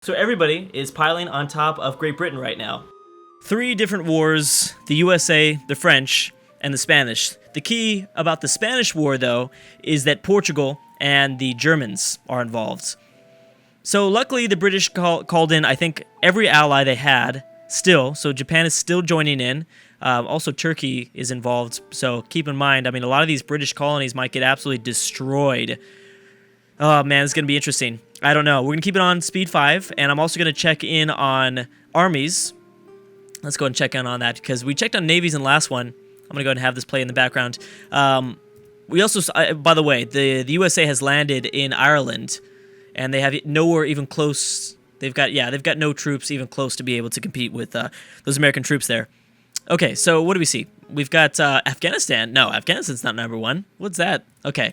So everybody is piling on top of Great Britain right now. Three different wars: the USA, the French, and the Spanish. The key about the Spanish war, though, is that Portugal and the Germans are involved. So luckily, the British called in, I think, every ally they had still. So Japan is still joining in. Also, Turkey is involved. So keep in mind, I mean, a lot of these British colonies might get absolutely destroyed. Oh, man, it's going to be interesting. I don't know. We're going to keep it on speed 5, and I'm also going to check in on armies. Let's go ahead and check in on that, because we checked on navies in the last one. I'm going to go ahead and have this play in the background. We also, by the way, the USA has landed in Ireland, and they have nowhere even close. They've got no troops even close to be able to compete with those American troops there. Okay, so what do we see? We've got Afghanistan. No, Afghanistan's not number 1. What's that? Okay.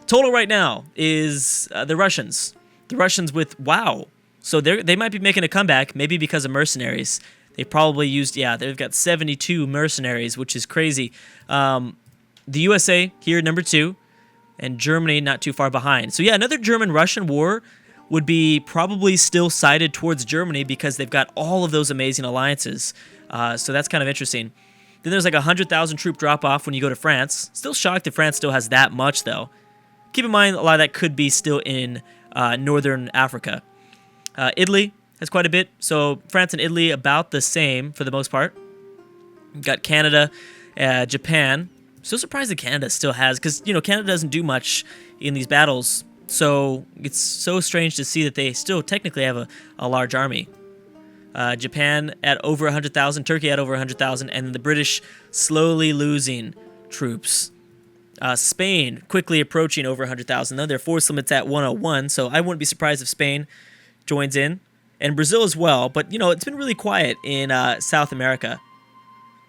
Total right now is the Russians. The Russians with, wow. So they might be making a comeback, maybe because of mercenaries. They probably used, they've got 72 mercenaries, which is crazy. The USA here, number 2, and Germany not too far behind. So yeah, another German-Russian war would be probably still sided towards Germany because they've got all of those amazing alliances. So that's kind of interesting. Then there's like a 100,000 troop drop-off when you go to France. Still shocked that France still has that much, though. Keep in mind, a lot of that could be still in northern Africa. Italy has quite a bit, so France and Italy about the same for the most part. We've got Canada, Japan. Still surprised that Canada still has, because Canada doesn't do much in these battles, so it's so strange to see that they still technically have a large army. Japan at over 100,000, Turkey at over 100,000, and the British slowly losing troops. Spain quickly approaching over 100,000, though. Their force limit's at 101, so I wouldn't be surprised if Spain joins in. And Brazil as well, but, it's been really quiet in South America.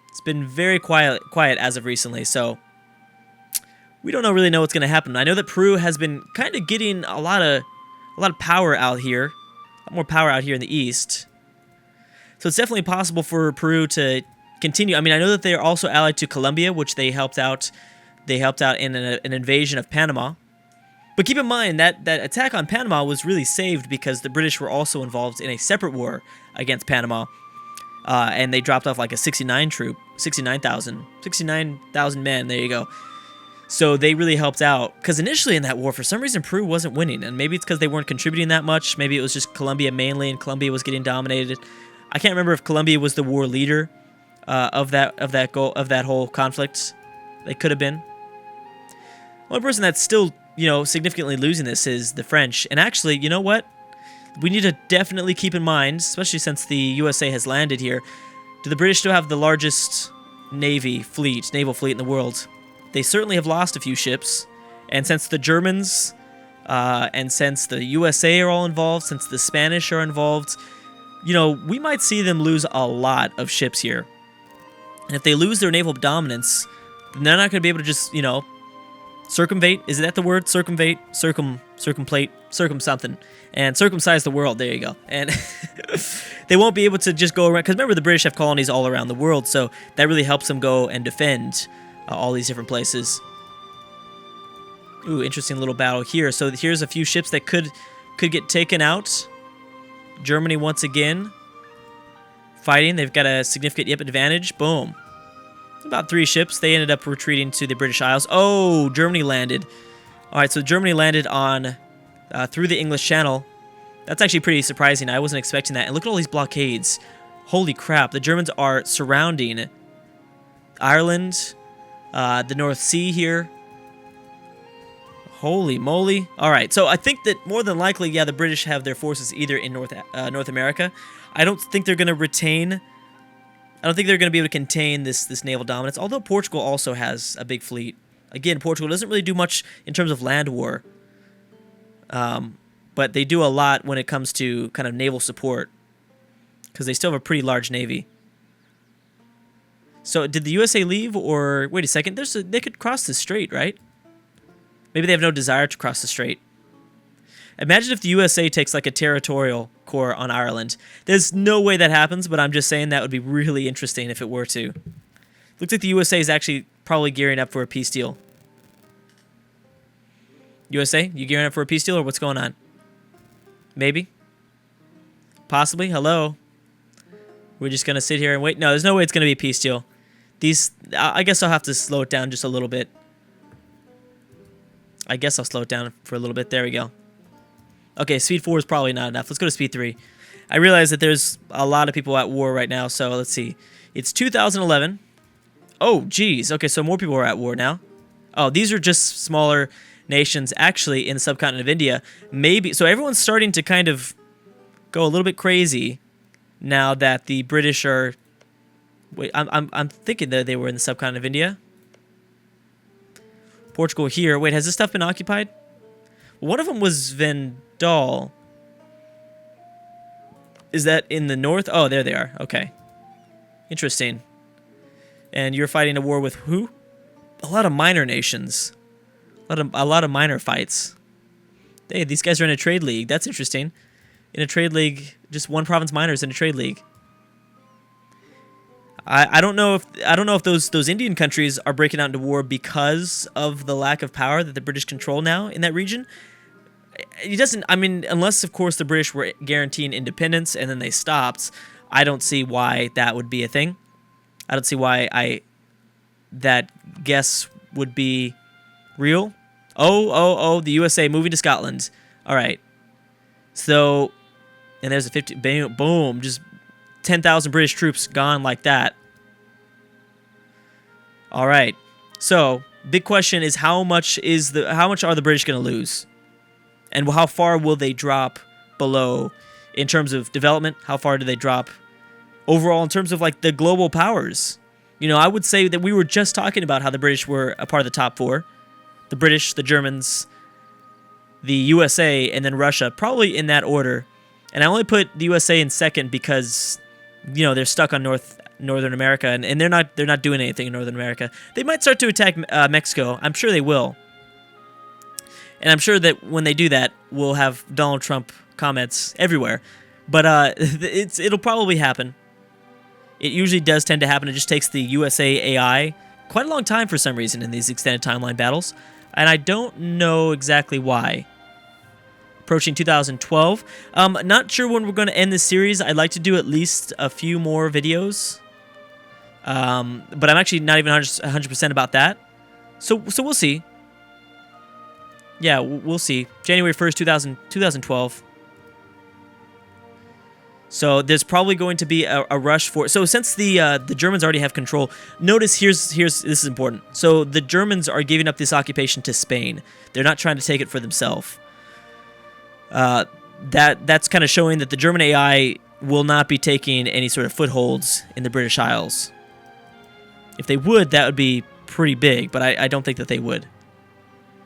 It's been very quiet as of recently, so we don't really know what's going to happen. I know that Peru has been kind of getting a lot of power out here, a lot more power out here in the east. So it's definitely possible for Peru to continue. I mean, I know that they are also allied to Colombia, which they helped out. They helped out in an invasion of Panama. But keep in mind that attack on Panama was really saved because the British were also involved in a separate war against Panama. And they dropped off like a 69,000 men, there you go. So they really helped out. Because initially in that war, for some reason, Peru wasn't winning. And maybe it's because they weren't contributing that much. Maybe it was just Colombia mainly, and Colombia was getting dominated. I can't remember if Colombia was the war leader of that whole conflict. They could have been. One person that's still, significantly losing this is the French. And actually, you know what? We need to definitely keep in mind, especially since the USA has landed here, do the British still have the largest naval fleet in the world? They certainly have lost a few ships. And since the Germans and since the USA are all involved, since the Spanish are involved, we might see them lose a lot of ships here. And if they lose their naval dominance, then they're not going to be able to just, circumvate. Is that the word? Circumvate? Circumplate? Something. And circumcise the world. There you go. And they won't be able to just go around. Because remember, the British have colonies all around the world. So that really helps them go and defend all these different places. Ooh, interesting little battle here. So here's a few ships that could get taken out. Germany once again fighting. They've got a significant advantage. Boom. About 3 ships. They ended up retreating to the British Isles. Oh, Germany landed. All right, so Germany landed on through the English Channel. That's actually pretty surprising. I wasn't expecting that. And look at all these blockades. Holy crap. The Germans are surrounding Ireland, the North Sea here. Holy moly. All right, so I think that more than likely, the British have their forces either in North America. I don't think they're going to retain... I don't think they're going to be able to contain this naval dominance, although Portugal also has a big fleet. Again, Portugal doesn't really do much in terms of land war, but they do a lot when it comes to kind of naval support, because they still have a pretty large navy. So did the USA leave, or... Wait a second, they could cross the strait, right? Maybe they have no desire to cross the strait. Imagine if the USA takes like a territorial core on Ireland. There's no way that happens, but I'm just saying that would be really interesting if it were to. Looks like the USA is actually probably gearing up for a peace deal. USA, you gearing up for a peace deal, or what's going on? Maybe? Possibly. Hello. We're just going to sit here and wait. No, there's no way it's going to be a peace deal. I guess I'll have to slow it down just a little bit. I guess I'll slow it down for a little bit. There we go. Okay, speed 4 is probably not enough. Let's go to speed 3. I realize that there's a lot of people at war right now, so let's see. It's 2011. Oh, geez. Okay, so more people are at war now. Oh, these are just smaller nations actually in the subcontinent of India. Maybe so everyone's starting to kind of go a little bit crazy now that the British are. Wait, I'm thinking that they were in the subcontinent of India. Portugal here. Wait, has this stuff been occupied? One of them was Vendal. Is that in the north? Oh, there they are. Okay. Interesting. And you're fighting a war with who? A lot of minor nations. A lot of minor fights. Hey, these guys are in a trade league. That's interesting. In a trade league, just one province minors in a trade league. I don't know if those Indian countries are breaking out into war because of the lack of power that the British control now in that region. It doesn't. I mean, unless of course the British were guaranteeing independence and then they stopped. I don't see why that would be a thing. I don't see why that guess would be real. Oh, the USA moving to Scotland. All right. So, and there's a 50, boom, just 10,000 British troops gone like that. All right. So, big question is how much are the British going to lose? And how far will they drop below in terms of development? How far do they drop overall in terms of like the global powers? You know, I would say that we were just talking about how the British were a part of the top 4. The British, the Germans, the USA, and then Russia, probably in that order. And I only put the USA in second because, you know, they're stuck on Northern America, and they're not doing anything in Northern America. They might start to attack Mexico. I'm sure they will. And I'm sure that when they do that, we'll have Donald Trump comments everywhere. But it'll probably happen. It usually does tend to happen. It just takes the USA AI quite a long time for some reason in these extended timeline battles. And I don't know exactly why. Approaching 2012. Not sure when we're going to end this series. I'd like to do at least a few more videos. But I'm actually not even 100% about that. So we'll see. Yeah, we'll see. January 1st, 2012. So there's probably going to be a rush for. So since the Germans already have control, notice here's this is important. So the Germans are giving up this occupation to Spain. They're not trying to take it for themselves. That's kind of showing that the German AI will not be taking any sort of footholds in the British Isles. If they would, that would be pretty big, but I don't think that they would.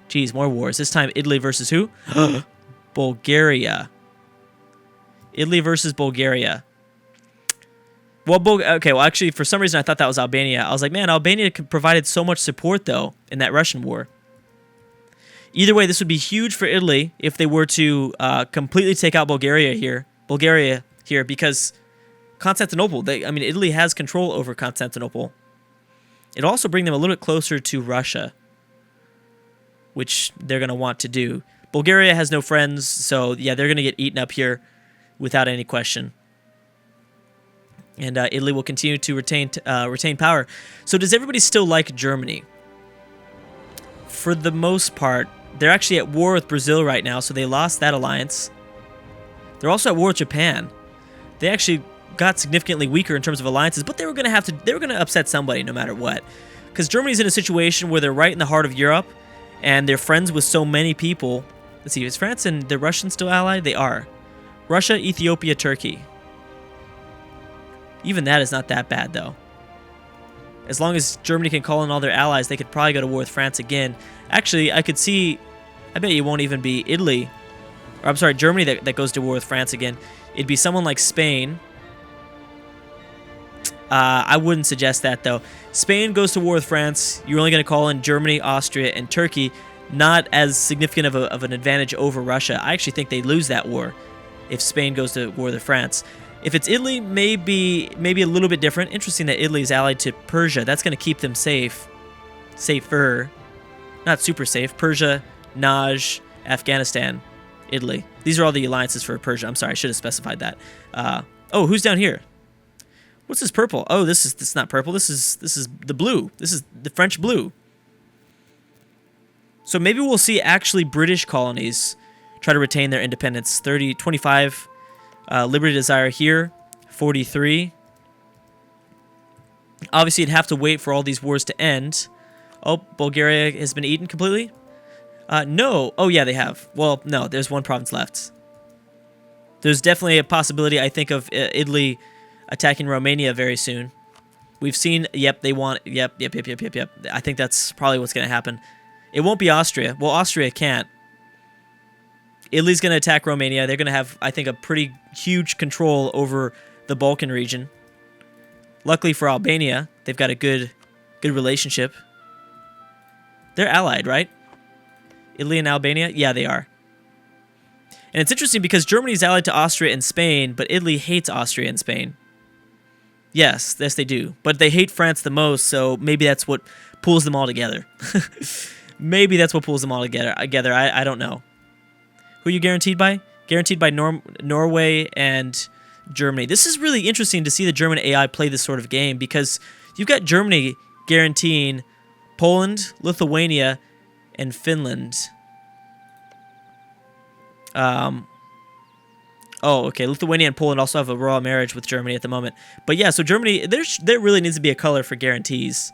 Geez, more wars. This time Italy versus who? Bulgaria. Italy versus Bulgaria. Well, okay, well, actually, for some reason, I thought that was Albania. I was like, man, Albania provided so much support, though, in that Russian war. Either way, this would be huge for Italy if they were to completely take out Bulgaria here, because Constantinople, Italy has control over Constantinople. It'll also bring them a little bit closer to Russia, which they're going to want to do. Bulgaria has no friends, so yeah, they're going to get eaten up here without any question. And Italy will continue to retain power. So does everybody still like Germany? For the most part, they're actually at war with Brazil right now, so they lost that alliance. They're also at war with Japan. They actually got significantly weaker in terms of alliances, but they were going to upset somebody no matter what. Because Germany's in a situation where they're right in the heart of Europe, and they're friends with so many people. Let's see, is France and the Russians still allied? They are. Russia, Ethiopia, Turkey. Even that is not that bad, though. As long as Germany can call in all their allies, they could probably go to war with France again. Actually, I bet it won't even be Italy. Or, I'm sorry, Germany that goes to war with France again. It'd be someone like Spain. I wouldn't suggest that, though. Spain goes to war with France. You're only going to call in Germany, Austria, and Turkey. Not as significant of an advantage over Russia. I actually think they lose that war if Spain goes to war with France. If it's Italy, maybe a little bit different. Interesting that Italy is allied to Persia. That's going to keep them safer. Not super safe. Persia, Najd, Afghanistan. Italy. These are all the alliances for Persia. I'm sorry, I should have specified that. Oh, who's down here? What's this purple? Oh, this is not purple. This is the blue. This is the French blue. So maybe we'll see actually British colonies try to retain their independence. 25 Liberty Desire here, 43. Obviously, you'd have to wait for all these wars to end. Oh, Bulgaria has been eaten completely? No. Oh, yeah, they have. Well, no, there's one province left. There's definitely a possibility, I think, of Italy attacking Romania very soon. We've seen, yep, they want, yep. I think that's probably what's going to happen. It won't be Austria. Well, Austria can't. Italy's going to attack Romania. They're going to have, I think, a pretty huge control over the Balkan region. Luckily for Albania, they've got a good relationship. They're allied, right? Italy and Albania? Yeah, they are. And it's interesting because Germany's allied to Austria and Spain, but Italy hates Austria and Spain. Yes, they do. But they hate France the most, so maybe that's what pulls them all together. Maybe that's what pulls them all together. I don't know. Who are you guaranteed by? Guaranteed by Norway and Germany. This is really interesting to see the German AI play this sort of game because you've got Germany guaranteeing Poland, Lithuania, and Finland. Oh, okay. Lithuania and Poland also have a royal marriage with Germany at the moment. But yeah, so Germany, there really needs to be a color for guarantees.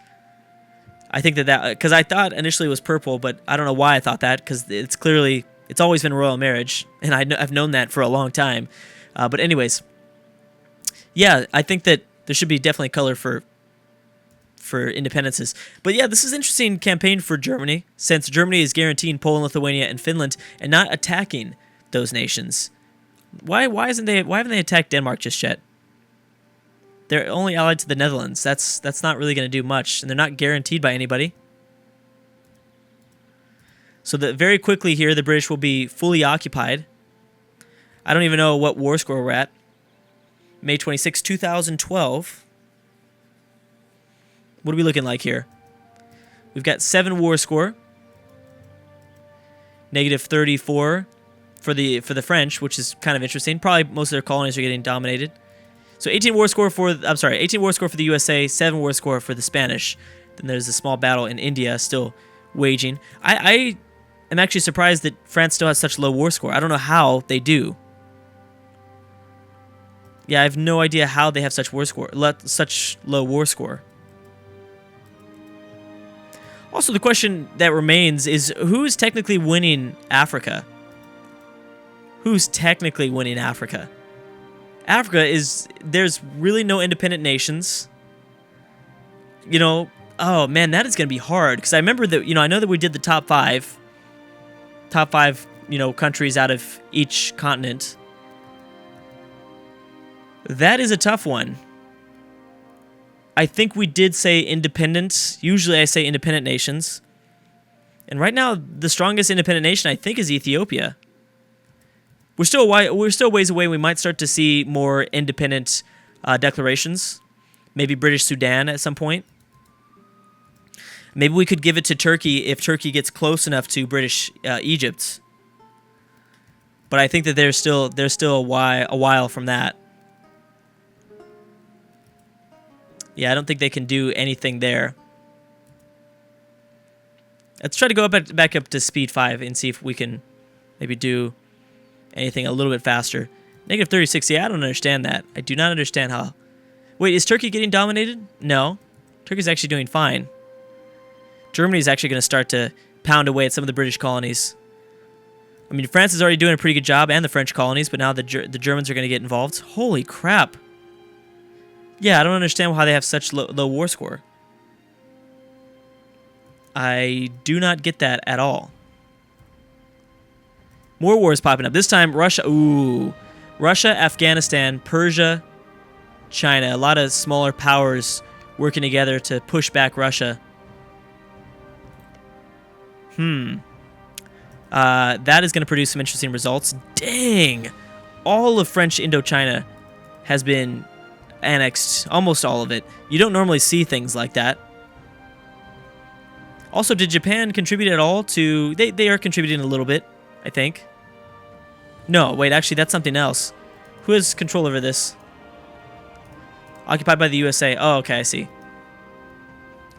I think that because I thought initially it was purple, but I don't know why I thought that because it's always been royal marriage, and I've known that for a long time. But anyways, yeah, I think that there should be definitely color for independences. But yeah, this is an interesting campaign for Germany, since Germany is guaranteeing Poland, Lithuania, and Finland, and not attacking those nations. Why haven't they attacked Denmark just yet? They're only allied to the Netherlands. That's not really going to do much, and they're not guaranteed by anybody. So that very quickly here, the British will be fully occupied. I don't even know what war score we're at. May 26, 2012. What are we looking like here? We've got 7 war score. Negative 34 for the French, which is kind of interesting. Probably most of their colonies are getting dominated. So 18 war score for the USA, 7 war score for the Spanish. Then there's a small battle in India still waging. I am actually surprised that France still has such low war score. I don't know how they do. Yeah, I have no idea how they have such low war score. Also, the question that remains is who's technically winning Africa? Who's technically winning Africa? There's really no independent nations. You know, oh man, that is going to be hard because I remember that, I know that we did the top five, countries out of each continent. That is a tough one. I think we did say independent. Usually I say independent nations. And right now, the strongest independent nation, I think, is Ethiopia. We're still ways away. We might start to see more independent declarations. Maybe British Sudan at some point. Maybe we could give it to Turkey if Turkey gets close enough to British Egypt. But I think that there's still a while from that. Yeah, I don't think they can do anything there. Let's try to go back up to speed 5 and see if we can maybe do anything a little bit faster. Negative 36, yeah, I don't understand that. I do not understand how... Wait, is Turkey getting dominated? No. Turkey's actually doing fine. Germany's actually going to start to pound away at some of the British colonies. I mean, France is already doing a pretty good job, and the French colonies, but now the Germans are going to get involved. Holy crap. Yeah, I don't understand how they have such low war score. I do not get that at all. More wars popping up. This time, Russia. Ooh. Russia, Afghanistan, Persia, China. A lot of smaller powers working together to push back Russia. That is going to produce some interesting results. Dang! All of French Indochina has been annexed, almost all of it. You don't normally see things like that. Also, did Japan contribute at all to... They are contributing a little bit, I think. No, wait, actually, that's something else. Who has control over this? Occupied by the USA. Oh, okay, I see.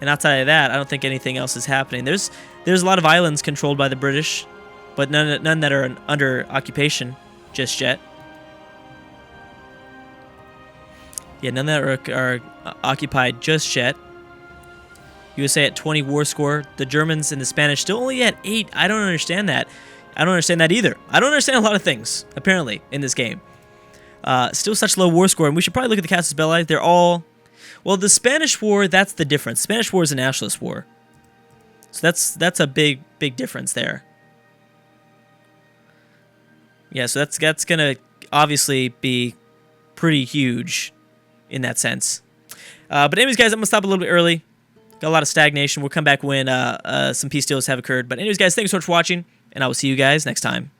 And outside of that, I don't think anything else is happening. There's a lot of islands controlled by the British, but none that are under occupation just yet. Yeah, none that are occupied just yet. USA at 20 war score. The Germans and the Spanish still only at 8. I don't understand that. I don't understand that either. I don't understand a lot of things, apparently, in this game. Still such low war score, and we should probably look at the casus belli. They're all... Well, the Spanish War, that's the difference. Spanish War is a nationalist war. So that's a big difference there. Yeah, so that's going to obviously be pretty huge in that sense. But anyways, guys, I'm going to stop a little bit early. Got a lot of stagnation. We'll come back when some peace deals have occurred. But anyways, guys, thanks so much for watching, and I will see you guys next time.